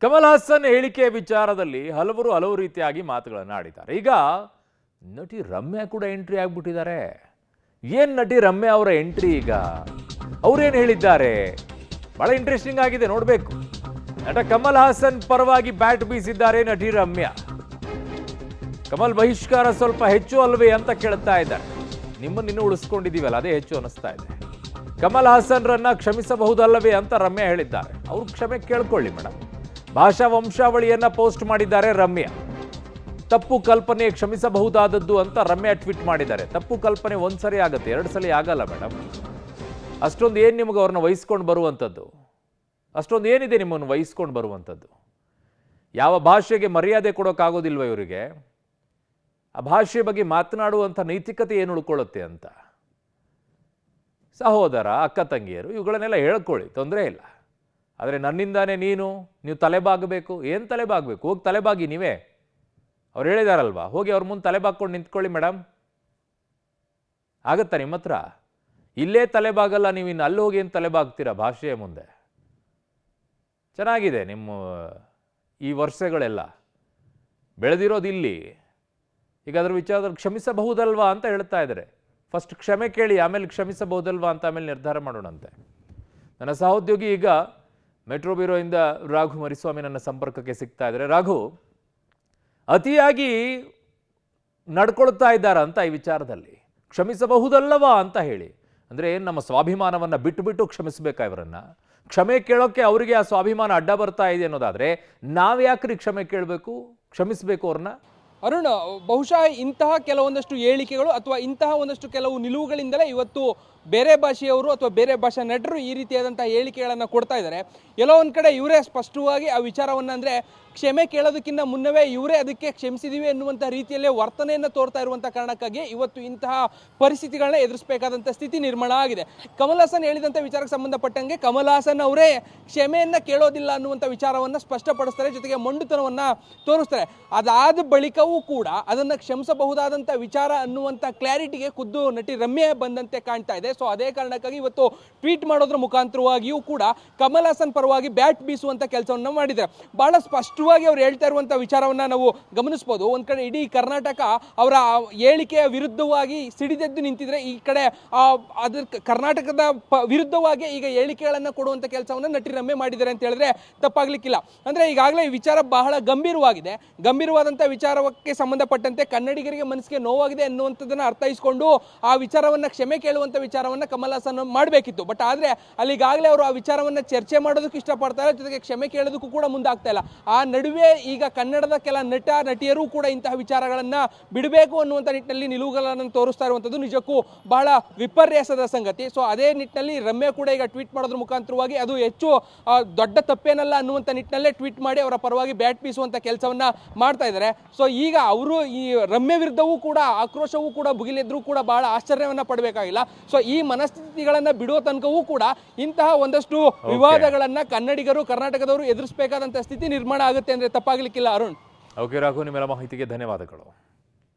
ಕಮಲ್ ಹಾಸನ್ ಹೇಳಿಕೆ ವಿಚಾರದಲ್ಲಿ ಹಲವು ರೀತಿಯಾಗಿ ಮಾತುಗಳನ್ನು ಆಡಿದ್ದಾರೆ. ಈಗ ನಟಿ ರಮ್ಯಾ ಕೂಡ ಎಂಟ್ರಿ ಆಗ್ಬಿಟ್ಟಿದ್ದಾರೆ. ಏನ್ ನಟಿ ರಮ್ಯಾ ಅವರ ಎಂಟ್ರಿ ಈಗ ಅವ್ರೇನು ಹೇಳಿದ್ದಾರೆ ಬಹಳ ಇಂಟ್ರೆಸ್ಟಿಂಗ್ ಆಗಿದೆ, ನೋಡಬೇಕು. ನಟ ಕಮಲ್ ಹಾಸನ್ ಪರವಾಗಿ ಬ್ಯಾಟ್ ಬೀಸಿದ್ದಾರೆ ನಟಿ ರಮ್ಯಾ. ಕಮಲ್ ಬಹಿಷ್ಕಾರ ಸ್ವಲ್ಪ ಹೆಚ್ಚು ಅಲ್ವೇ ಅಂತ ಕೇಳ್ತಾ ಇದ್ದಾರೆ. ನಿಮ್ಮನ್ನು ಉಳಿಸ್ಕೊಂಡಿದ್ದೀವಲ್ಲ ಅದೇ ಹೆಚ್ಚು ಅನಿಸ್ತಾ ಇದೆ. ಕಮಲ್ ಹಾಸನ್ರನ್ನ ಕ್ಷಮಿಸಬಹುದಲ್ಲವೇ ಅಂತ ರಮ್ಯಾ ಹೇಳಿದ್ದಾರೆ. ಅವ್ರು ಕ್ಷಮೆ ಕೇಳ್ಕೊಳ್ಳಿ ಮೇಡಮ್. ಭಾಷಾ ವಂಶಾವಳಿಯನ್ನ ಪೋಸ್ಟ್ ಮಾಡಿದ್ದಾರೆ ರಮ್ಯಾ. ತಪ್ಪು ಕಲ್ಪನೆ ಕ್ಷಮಿಸಬಹುದಾದದ್ದು ಅಂತ ರಮ್ಯಾ ಟ್ವೀಟ್ ಮಾಡಿದ್ದಾರೆ. ತಪ್ಪು ಕಲ್ಪನೆ ಒಂದ್ಸರಿ ಆಗುತ್ತೆ, ಎರಡು ಸಲ ಆಗಲ್ಲ ಮೇಡಮ್. ಅಷ್ಟೊಂದು ಏನು ನಿಮಗೆ ಅವ್ರನ್ನ ವಹಿಸ್ಕೊಂಡು ಬರುವಂಥದ್ದು, ಅಷ್ಟೊಂದು ಏನಿದೆ ನಿಮ್ಮನ್ನು ವಹಿಸ್ಕೊಂಡು ಬರುವಂಥದ್ದು? ಯಾವ ಭಾಷೆಗೆ ಮರ್ಯಾದೆ ಕೊಡೋಕ್ಕಾಗೋದಿಲ್ವ ಇವರಿಗೆ? ಆ ಭಾಷೆ ಬಗ್ಗೆ ಮಾತನಾಡುವಂಥ ನೈತಿಕತೆ ಏನು ಉಳ್ಕೊಳ್ಳುತ್ತೆ ಅಂತ. ಸಹೋದರ, ಅಕ್ಕ ತಂಗಿಯರು ಇವುಗಳನ್ನೆಲ್ಲ ಹೇಳ್ಕೊಳ್ಳಿ, ತೊಂದರೆ ಇಲ್ಲ. ಆದರೆ ನನ್ನಿಂದಾನೇ ನೀವು ತಲೆಬಾಗಬೇಕು. ಏನು ತಲೆಬಾಗಬೇಕು? ಹೋಗಿ ತಲೆಬಾಗಿ ನೀವೇ. ಅವ್ರು ಹೇಳಿದಾರಲ್ವಾ, ಹೋಗಿ ಅವ್ರ ಮುಂದೆ ತಲೆಬಾಗ್ಕೊಂಡು ನಿಂತ್ಕೊಳ್ಳಿ ಮೇಡಮ್. ಆಗತ್ತಾ ನಿಮ್ಮ ಹತ್ರ? ಇಲ್ಲೇ ತಲೆಬಾಗಲ್ಲ, ನೀವು ಇನ್ನು ಅಲ್ಲಿ ಹೋಗಿ ಏನು ತಲೆಬಾಗ್ತೀರಾ ಭಾಷೆಯ ಮುಂದೆ? ಚೆನ್ನಾಗಿದೆ ನಿಮ್ಮ ಈ ವರ್ಷಗಳೆಲ್ಲ ಬೆಳೆದಿರೋದು ಇಲ್ಲಿ. ಈಗ ಅದರ ವಿಚಾರದಲ್ಲಿ ಕ್ಷಮಿಸಬಹುದಲ್ವಾ ಅಂತ ಹೇಳ್ತಾ ಇದ್ದಾರೆ. ಫಸ್ಟ್ ಕ್ಷಮೆ ಕೇಳಿ, ಆಮೇಲೆ ಕ್ಷಮಿಸಬಹುದಲ್ವಾ ಅಂತ ಆಮೇಲೆ ನಿರ್ಧಾರ ಮಾಡೋಣಂತೆ. ನನ್ನ ಸಹೋದ್ಯೋಗಿ ಈಗ ಮೆಟ್ರೋ ಬ್ಯೂರೋಯಿಂದ ರಾಘು ಮರಿಸ್ವಾಮಿ ನನ್ನ ಸಂಪರ್ಕಕ್ಕೆ ಸಿಗ್ತಾ ಇದ್ದಾರೆ. ರಾಘು, ಅತಿಯಾಗಿ ನಡ್ಕೊಳ್ತಾ ಇದ್ದಾರಂತ ಈ ವಿಚಾರದಲ್ಲಿ, ಕ್ಷಮಿಸಬಹುದಲ್ಲವಾ ಅಂತ ಹೇಳಿ. ಅಂದರೆ ನಮ್ಮ ಸ್ವಾಭಿಮಾನವನ್ನು ಬಿಟ್ಟು ಕ್ಷಮಿಸಬೇಕಾ ಇವರನ್ನ? ಕ್ಷಮೆ ಕೇಳೋಕ್ಕೆ ಅವರಿಗೆ ಆ ಸ್ವಾಭಿಮಾನ ಅಡ್ಡ ಬರ್ತಾ ಇದೆ ಅನ್ನೋದಾದರೆ ನಾವ್ಯಾಕ್ರಿ ಕ್ಷಮೆ ಕೇಳಬೇಕು, ಕ್ಷಮಿಸಬೇಕು ಅವ್ರನ್ನ? ಅರುಣ್, ಬಹುಶಃ ಇಂತಹ ಕೆಲವೊಂದಷ್ಟು ಹೇಳಿಕೆಗಳು ಅಥವಾ ಇಂತಹ ಒಂದಷ್ಟು ಕೆಲವು ನಿಲುವುಗಳಿಂದಲೇ ಇವತ್ತು ಬೇರೆ ಭಾಷೆಯವರು ಅಥವಾ ಬೇರೆ ಭಾಷಾ ನಟರು ಈ ರೀತಿಯಾದಂಥ ಹೇಳಿಕೆಗಳನ್ನು ಕೊಡ್ತಾ ಇದ್ದಾರೆ. ಎಲ್ಲೋ ಒಂದು ಕಡೆ ಇವರೇ ಸ್ಪಷ್ಟವಾಗಿ ಆ ವಿಚಾರವನ್ನು, ಅಂದರೆ ಕ್ಷಮೆ ಕೇಳೋದಕ್ಕಿಂತ ಮುನ್ನವೇ ಇವರೇ ಅದಕ್ಕೆ ಕ್ಷಮಿಸಿದೀವಿ ಎನ್ನುವಂಥ ರೀತಿಯಲ್ಲೇ ವರ್ತನೆಯನ್ನು ತೋರ್ತಾ ಇರುವಂಥ ಕಾರಣಕ್ಕಾಗಿ ಇವತ್ತು ಇಂತಹ ಪರಿಸ್ಥಿತಿಗಳನ್ನ ಎದುರಿಸಬೇಕಾದಂಥ ಸ್ಥಿತಿ ನಿರ್ಮಾಣ ಆಗಿದೆ. ಕಮಲ್ ಹಾಸನ್ ಹೇಳಿದಂಥ ವಿಚಾರಕ್ಕೆ ಸಂಬಂಧಪಟ್ಟಂಗೆ ಕಮಲ್ ಹಾಸನ್ ಅವರೇ ಕ್ಷಮೆಯನ್ನು ಕೇಳೋದಿಲ್ಲ ಅನ್ನುವಂಥ ವಿಚಾರವನ್ನು ಸ್ಪಷ್ಟಪಡಿಸ್ತಾರೆ, ಜೊತೆಗೆ ಮೊಂಡುತನವನ್ನು ತೋರಿಸ್ತಾರೆ. ಅದಾದ ಬಳಿಕವೂ ಕೂಡ ಅದನ್ನು ಕ್ಷಮಿಸಬಹುದಾದಂಥ ವಿಚಾರ ಅನ್ನುವಂಥ ಕ್ಲಾರಿಟಿಗೆ ಖುದ್ದು ನಟಿ ರಮ್ಯಾ ಬಂದಂತೆ ಕಾಣ್ತಾ ಇದೆ. ಸೊ ಅದೇ ಕಾರಣಕ್ಕಾಗಿ ಇವತ್ತು ಟ್ವೀಟ್ ಮಾಡೋದ್ರ ಮುಖಾಂತರವಾಗಿಯೂ ಕೂಡ ಕಮಲ್ ಹಾಸನ್ ಪರವಾಗಿ ಬ್ಯಾಟ್ ಬೀಸುವಂಥ ಕೆಲಸವನ್ನು ಮಾಡಿದ್ದಾರೆ. ಬಹಳ ಸ್ಪಷ್ಟವಾಗಿ ಅವ್ರು ಹೇಳ್ತಾ ಇರುವಂಥ ವಿಚಾರವನ್ನು ನಾವು ಗಮನಿಸ್ಬೋದು. ಒಂದು ಕಡೆ ಇಡೀ ಕರ್ನಾಟಕ ಅವರ ಹೇಳಿಕೆಯ ವಿರುದ್ಧವಾಗಿ ಸಿಡಿದೆದ್ದು ನಿಂತಿದ್ರೆ, ಈ ಕಡೆ ಅದ್ರ ಕರ್ನಾಟಕದ ವಿರುದ್ಧವಾಗಿ ಈಗ ಹೇಳಿಕೆಗಳನ್ನು ಕೊಡುವಂಥ ಕೆಲಸವನ್ನು ನಟಿ ರಮ್ಯಾ ಮಾಡಿದ್ದಾರೆ ಅಂತ ಹೇಳಿದ್ರೆ ತಪ್ಪಾಗ್ಲಿಕ್ಕಿಲ್ಲ. ಅಂದರೆ ಈಗಾಗಲೇ ಈ ವಿಚಾರ ಬಹಳ ಗಂಭೀರವಾಗಿದೆ. ಗಂಭೀರವಾದಂಥ ವಿಚಾರಕ್ಕೆ ಸಂಬಂಧಪಟ್ಟಂತೆ ಕನ್ನಡಿಗರಿಗೆ ಮನಸ್ಸಿಗೆ ನೋವಾಗಿದೆ ಅನ್ನುವಂಥದ್ದನ್ನು ಅರ್ಥೈಸಿಕೊಂಡು ಆ ವಿಚಾರವನ್ನು ಕ್ಷಮೆ ಕೇಳುವಂಥ ವಿಚಾರವನ್ನು ಕಮಲ್ ಹಾಸನ್ ಮಾಡಬೇಕಿತ್ತು. ಬಟ್ ಆದರೆ ಅಲ್ಲಿಗಾಗಲೇ ಅವರು ಆ ವಿಚಾರವನ್ನು ಚರ್ಚೆ ಮಾಡೋದಕ್ಕೆ ಇಷ್ಟಪಡ್ತಾರೆ, ಜೊತೆಗೆ ಕ್ಷಮೆ ಕೇಳೋದಕ್ಕೂ ಕೂಡ ಮುಂದಾಗ್ತಾ ಇಲ್ಲ. ಆ ನಡುವೆ ಈಗ ಕನ್ನಡದ ಕೆಲ ನಟ ನಟಿಯರು ಕೂಡ ಇಂತಹ ವಿಚಾರಗಳನ್ನು ಬಿಡಬೇಕು ಅನ್ನುವಂಥ ನಿಟ್ಟಿನಲ್ಲಿ ನಿಲುವುಗಳನ್ನು ತೋರಿಸ್ತಾ ಇರುವಂಥದ್ದು ನಿಜಕ್ಕೂ ಬಹಳ ವಿಪರ್ಯಾಸದ ಸಂಗತಿ. ಸೊ ಅದೇ ನಿಟ್ಟಿನಲ್ಲಿ ರಮ್ಯಾ ಕೂಡ ಈಗ ಟ್ವೀಟ್ ಮಾಡೋದ್ರ ಮುಖಾಂತರವಾಗಿ ಅದು ಹೆಚ್ಚು ದೊಡ್ಡ ತಪ್ಪೇನಲ್ಲ ಅನ್ನುವಂಥ ನಿಟ್ಟಿನಲ್ಲೇ ಟ್ವೀಟ್ ಮಾಡಿ ಅವರ ಪರವಾಗಿ ಬ್ಯಾಟ್ ಬೀಸುವಂಥ ಕೆಲಸವನ್ನು ಮಾಡ್ತಾ ಇದ್ದಾರೆ. ಸೊ ಈಗ ಅವರು ಈ ರಮ್ಯಾ ವಿರುದ್ಧವೂ ಕೂಡ ಆಕ್ರೋಶವೂ ಕೂಡ ಭುಗಿಲಿದ್ರೂ ಕೂಡ ಬಹಳ ಆಶ್ಚರ್ಯವನ್ನು ಪಡಬೇಕಾಗಿಲ್ಲ. ಸೊ ಈ ಮನಸ್ಥಿತಿಗಳನ್ನು ಬಿಡುವ ತನಕವೂ ಕೂಡ ಇಂತಹ ಒಂದಷ್ಟು ವಿವಾದಗಳನ್ನು ಕನ್ನಡಿಗರು, ಕರ್ನಾಟಕದವರು ಎದುರಿಸಬೇಕಾದಂಥ ಸ್ಥಿತಿ ನಿರ್ಮಾಣ ಆಗುತ್ತೆ ಅಂದರೆ ತಪ್ಪಾಗಲಿಕ್ಕಿಲ್ಲ. ಅರುಣ್, ಓಕೆ ರಾಘು, ನಿಮ್ಮೆಲ್ಲ ಮಾಹಿತಿಗೆ ಧನ್ಯವಾದಗಳು.